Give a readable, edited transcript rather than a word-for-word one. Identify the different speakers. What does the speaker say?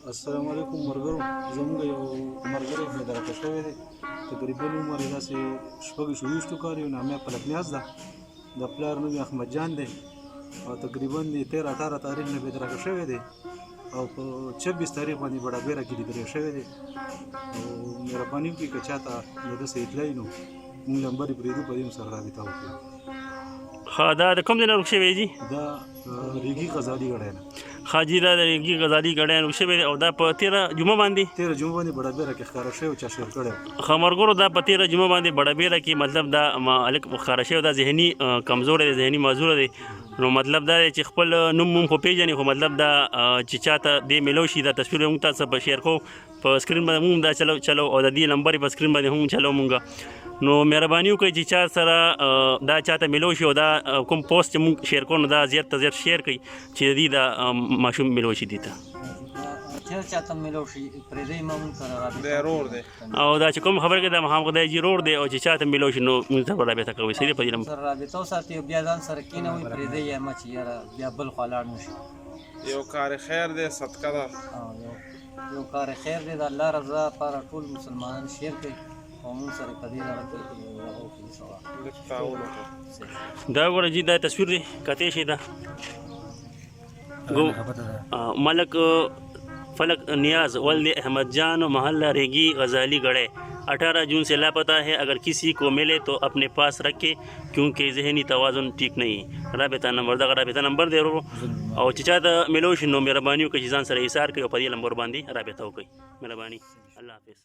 Speaker 1: السلام علیکم مرګرو. زموږ یو مرګری درکه شوی دی، تقریبا عمر یې داسې شپږ شویشتو کال یو. نامه پلک نیاز ده، د پلار نوم یې احمد جان دی او تقریبا د 13-18 تاریخ نه به درکه شوی دی او په 26 تاریخ باندې بڑا بیره کې لیدل شوی دی. او مهرباني وکړئ که چاته د ده څه اطلاع نو موږ نمبر یې پرېږدو، په دې هم سره رابطه وکړو.
Speaker 2: ښه، دا د کوم ځای نه روک شوی جي؟
Speaker 1: دا ریګي غزالي ګړی نه.
Speaker 2: ښه جي، دا د ریګي غزالي ګړی نه روک شوی دی او دا په 13 جمعه باندې
Speaker 1: 13 جمعه باندې بڑا بیره کې ښکاره شوی او چا شیر کړی.
Speaker 2: ښه مرګرو، دا په 13 جمعه باندې بڑا بیره کې مطلب دا هلک ښکاره شوی، دا ذهني کمزوری دی، ذهني معذوره دی. نو مطلب دا دی چې خپل نوم مونږ خو پېژني، خو مطلب دا چې چاته دې میلو شي دا تصویر موږ تاسو په شیر کوو په سکرین باندې مونږ دا چلو او د دې نمبر په سکرین باندې هم چلو مونږ. نو مهرباني وکړئ چې چا سره دا چاته میلو شي او دا کوم پوسټ چې مونږ شیر کوو نو دا زیات ته زیات شیر کړئ چې د دې دا ماشوم میلو شي دې ته.
Speaker 3: چاته میلو شي پرېږدئ ما مونږ سره رابطه
Speaker 2: او دا چې کوم خبره کوي دا محمد خدای جي روډ دی او چې چاته میلو شي نو مونږ سره رابطه کوئ. صحیح دی، په دې نمبر
Speaker 3: سره رابطه وساتئ او بیا ځان سره کېنوئ، پرېږدئ یې مه چې یاره بیا بل خوا لاړ نه شي.
Speaker 4: یو کار خیر دی، صدقه ده.
Speaker 3: یو کار خیر دی، د الله رضا لپاره ټول مسلمانان شیر کوي او مونږ سره په دې دغه کې
Speaker 4: لږ تعاون وکړه.
Speaker 2: دا ګوره جي، دا تصویر دی کتې شي دا ملک فلک نیاز ولد احمد جان محلہ ریگی غزالی گڑھے 18 جون سے لاپتہ ہے. اگر کسی کو ملے تو اپنے پاس رکھے کیونکہ ذہنی توازن ٹھیک نہیں. رابطہ نمبر دا رابطہ نمبر دی ورو او چې چاته میلو شي نو مهرباني وکړئ چې ځان سره ایثار کړئ او په دې نمبر باندې رابطه وکړئ. مهرباني، الله حافظ.